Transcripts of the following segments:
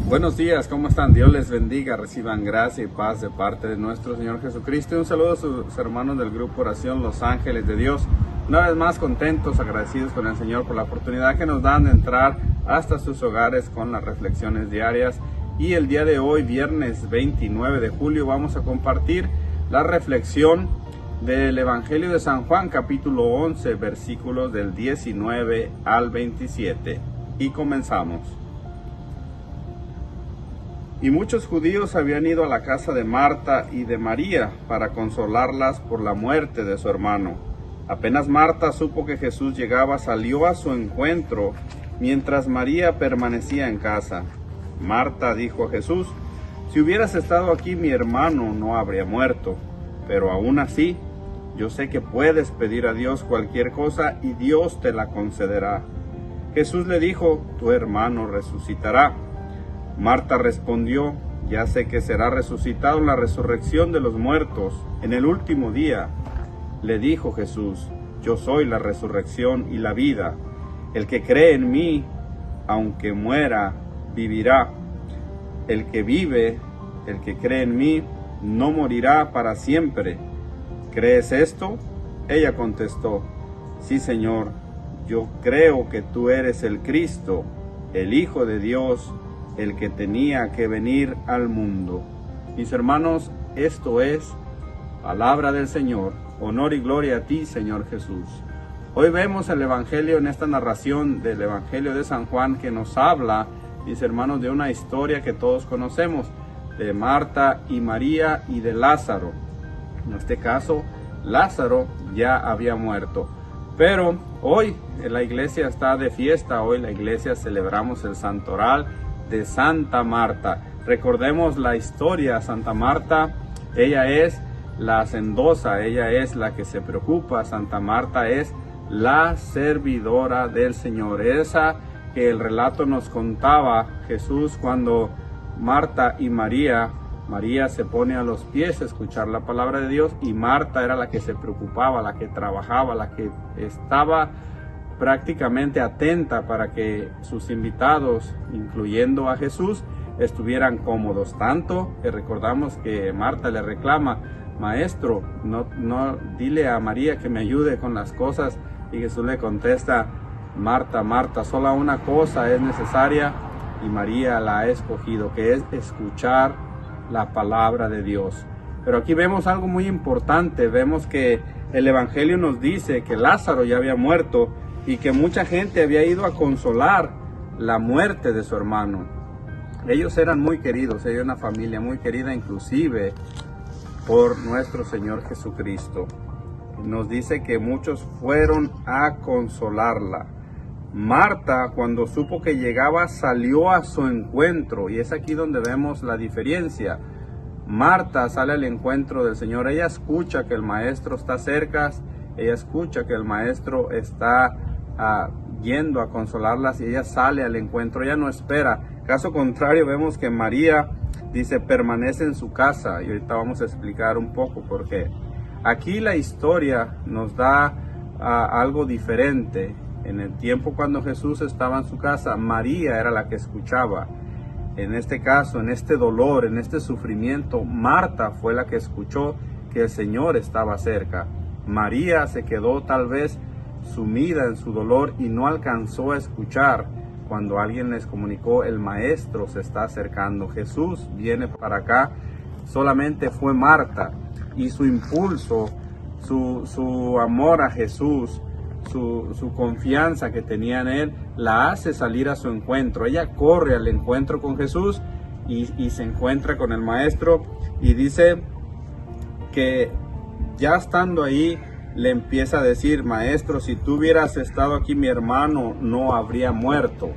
Buenos días, ¿cómo están? Dios les bendiga, reciban gracia y paz de parte de nuestro Señor Jesucristo. Y un saludo a sus hermanos del grupo Oración Los Ángeles de Dios. Una vez más contentos, agradecidos con el Señor por la oportunidad que nos dan de entrar hasta sus hogares con las reflexiones diarias. Y el día de hoy, viernes 29 de julio, vamos a compartir la reflexión del Evangelio de San Juan, capítulo 11, versículos del 19 al 27. Y comenzamos. Y muchos judíos habían ido a la casa de Marta y de María para consolarlas por la muerte de su hermano. Apenas Marta supo que Jesús llegaba, salió a su encuentro, mientras María permanecía en casa. Marta dijo a Jesús: si hubieras estado aquí, mi hermano no habría muerto. Pero aún así, yo sé que puedes pedir a Dios cualquier cosa y Dios te la concederá. Jesús le dijo: tu hermano resucitará. Marta respondió: ya sé que será resucitado en la resurrección de los muertos en el último día. Le dijo Jesús: yo soy la resurrección y la vida. El que cree en mí, aunque muera, vivirá. El que vive, el que cree en mí, no morirá para siempre. ¿Crees esto? Ella contestó: sí, Señor, yo creo que tú eres el Cristo, el Hijo de Dios, el que tenía que venir al mundo. Mis hermanos, esto es palabra del Señor. Honor y gloria a ti, Señor Jesús. Hoy vemos el Evangelio, en esta narración del Evangelio de San Juan, que nos habla, mis hermanos, de una historia que todos conocemos, de Marta y María y de Lázaro. En este caso, Lázaro ya había muerto. Pero hoy la iglesia está de fiesta. Hoy la iglesia celebramos el santoral de Santa Marta. Recordemos la historia. Santa Marta, ella es la hacendosa, ella es la que se preocupa. Santa Marta es la servidora del Señor, esa que el relato nos contaba Jesús cuando Marta y María se pone a los pies a escuchar la palabra de Dios, y Marta era la que se preocupaba, la que trabajaba, la que estaba prácticamente atenta para que sus invitados, incluyendo a Jesús, estuvieran cómodos. Tanto que recordamos que Marta le reclama: maestro, no dile a María que me ayude con las cosas. Y Jesús le contesta: Marta, Marta, solo una cosa es necesaria y María la ha escogido, que es escuchar la palabra de Dios. Pero aquí vemos algo muy importante. Vemos que el Evangelio nos dice que Lázaro ya había muerto y que mucha gente había ido a consolar la muerte de su hermano. Ellos eran muy queridos, ellos eran una familia muy querida, inclusive por nuestro Señor Jesucristo. Nos dice que muchos fueron a consolarla. Marta, cuando supo que llegaba, salió a su encuentro, y es aquí donde vemos la diferencia. Marta sale al encuentro del Señor. Ella escucha que el Maestro está cerca, ella escucha que el Maestro está yendo a consolarlas, y ella sale al encuentro, ella no espera. Caso contrario, vemos que María dice: permanece en su casa, y ahorita vamos a explicar un poco por qué. Aquí la historia nos da algo diferente. En el tiempo cuando Jesús estaba en su casa, María era la que escuchaba. En este caso, en este dolor, en este sufrimiento, Marta fue la que escuchó que el Señor estaba cerca. María se quedó tal vez sumida en su dolor y no alcanzó a escuchar cuando alguien les comunicó: el Maestro se está acercando, Jesús viene para acá. Solamente fue Marta, y su impulso, su amor a Jesús, su confianza que tenía en él, la hace salir a su encuentro. Ella corre al encuentro con Jesús y se encuentra con el Maestro, y dice que ya estando ahí le empieza a decir: Maestro, si tú hubieras estado aquí, mi hermano no habría muerto.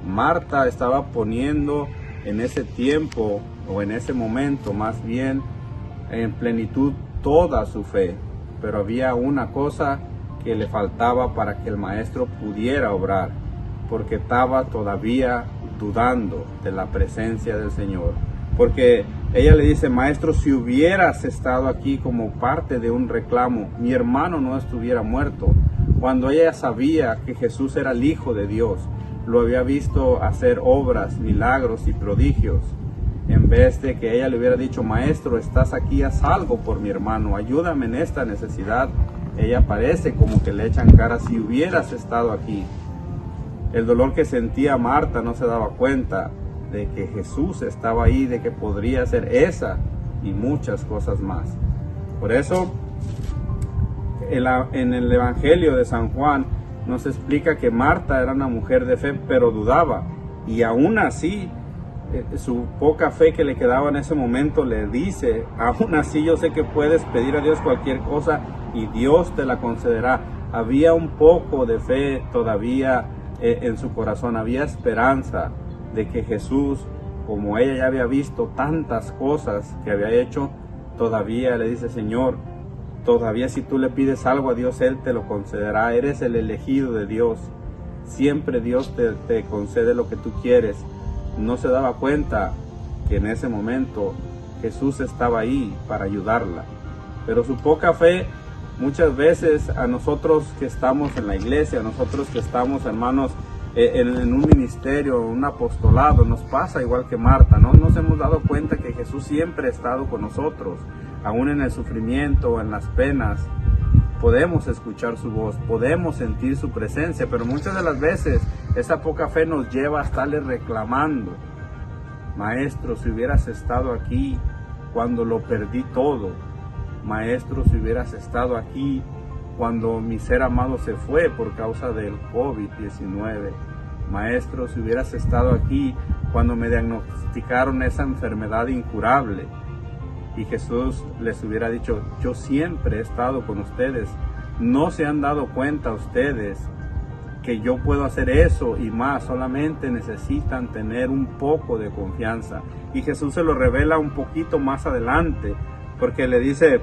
Marta estaba poniendo en ese tiempo, o en ese momento más bien, en plenitud toda su fe, pero había una cosa que le faltaba para que el Maestro pudiera obrar, porque estaba todavía dudando de la presencia del Señor. Porque ella le dice: Maestro, si hubieras estado aquí, como parte de un reclamo, mi hermano no estuviera muerto. Cuando ella sabía que Jesús era el Hijo de Dios, lo había visto hacer obras, milagros y prodigios. En vez de que ella le hubiera dicho, maestro, estás aquí, haz algo por mi hermano, ayúdame en esta necesidad, ella parece como que le echan cara, si hubieras estado aquí. El dolor que sentía Marta no se daba cuenta de que Jesús estaba ahí, de que podría hacer esa y muchas cosas más. Por eso, en el Evangelio de San Juan nos explica que Marta era una mujer de fe, pero dudaba, y aún así su poca fe que le quedaba en ese momento le dice, aún así yo sé que puedes pedir a Dios cualquier cosa y Dios te la concederá. Había un poco de fe todavía en su corazón, había esperanza de que Jesús, como ella ya había visto tantas cosas que había hecho, todavía le dice, Señor, todavía si tú le pides algo a Dios, Él te lo concederá. Eres el elegido de Dios, siempre Dios te concede lo que tú quieres. No se daba cuenta que en ese momento Jesús estaba ahí para ayudarla. Pero su poca fe, muchas veces a nosotros que estamos en la iglesia, a nosotros que estamos, hermanos, en un ministerio, un apostolado, nos pasa igual que Marta, ¿no? Nos hemos dado cuenta que Jesús siempre ha estado con nosotros, aún en el sufrimiento, en las penas. Podemos escuchar su voz, podemos sentir su presencia, pero muchas de las veces esa poca fe nos lleva a estarle reclamando. Maestro, si hubieras estado aquí cuando lo perdí todo. Maestro, si hubieras estado aquí cuando mi ser amado se fue por causa del COVID-19. Maestro, si hubieras estado aquí cuando me diagnosticaron esa enfermedad incurable. Y Jesús les hubiera dicho, yo siempre he estado con ustedes. No se han dado cuenta ustedes que yo puedo hacer eso y más, solamente necesitan tener un poco de confianza. Y Jesús se lo revela un poquito más adelante, porque le dice,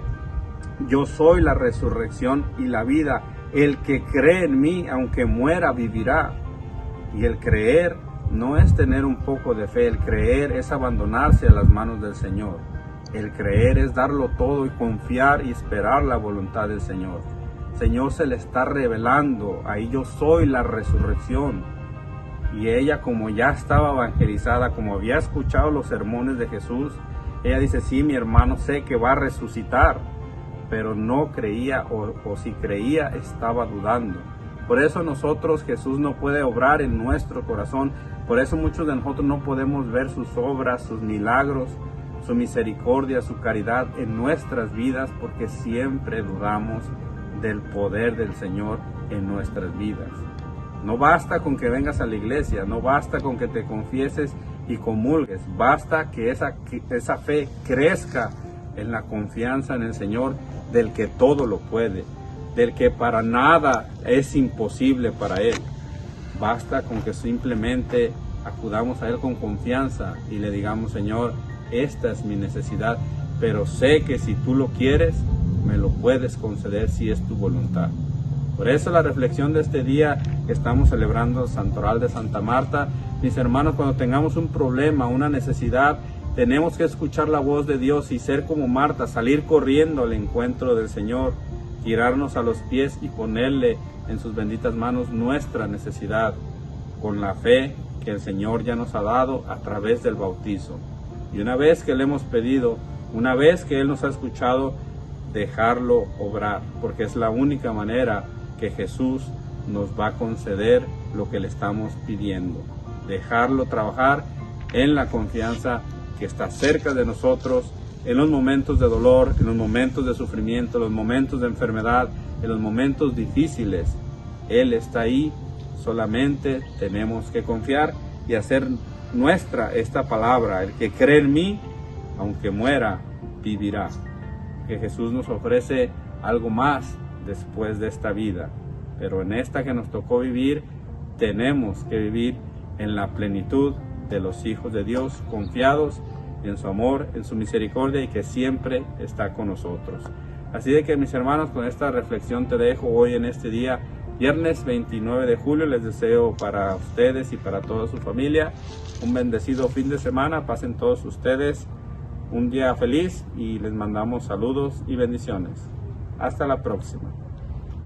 yo soy la resurrección y la vida. El que cree en mí, aunque muera, vivirá. Y el creer no es tener un poco de fe, el creer es abandonarse a las manos del Señor. El creer es darlo todo y confiar y esperar la voluntad del Señor. Señor se le está revelando, ahí yo soy la resurrección. Y ella, como ya estaba evangelizada, como había escuchado los sermones de Jesús, ella dice, sí, mi hermano sé que va a resucitar, pero no creía, o si creía, estaba dudando. Por eso nosotros, Jesús no puede obrar en nuestro corazón, por eso muchos de nosotros no podemos ver sus obras, sus milagros, su misericordia, su caridad en nuestras vidas, porque siempre dudamos del poder del Señor en nuestras vidas. No basta con que vengas a la iglesia, no basta con que te confieses y comulgues, basta que esa fe crezca en la confianza en el Señor, del que todo lo puede, del que para nada es imposible para Él. Basta con que simplemente acudamos a Él con confianza y le digamos, Señor, esta es mi necesidad, pero sé que si tú lo quieres, me lo puedes conceder si es tu voluntad. Por eso la reflexión de este día que estamos celebrando Santoral de Santa Marta, mis hermanos, cuando tengamos un problema, una necesidad, tenemos que escuchar la voz de Dios y ser como Marta, salir corriendo al encuentro del Señor, tirarnos a los pies y ponerle en sus benditas manos nuestra necesidad, con la fe que el Señor ya nos ha dado a través del bautizo. Y una vez que le hemos pedido, una vez que Él nos ha escuchado, dejarlo obrar, porque es la única manera que Jesús nos va a conceder lo que le estamos pidiendo. Dejarlo trabajar en la confianza que está cerca de nosotros, en los momentos de dolor, en los momentos de sufrimiento, en los momentos de enfermedad, en los momentos difíciles. Él está ahí, solamente tenemos que confiar y hacer nuestra esta palabra, el que cree en mí, aunque muera, vivirá. Que Jesús nos ofrece algo más después de esta vida, pero en esta que nos tocó vivir, tenemos que vivir en la plenitud de los hijos de Dios, confiados en su amor, en su misericordia y que siempre está con nosotros. Así de que, mis hermanos, con esta reflexión te dejo hoy en este día, viernes 29 de julio. Les deseo para ustedes y para toda su familia un bendecido fin de semana. Pasen todos ustedes un día feliz y les mandamos saludos y bendiciones. Hasta la próxima.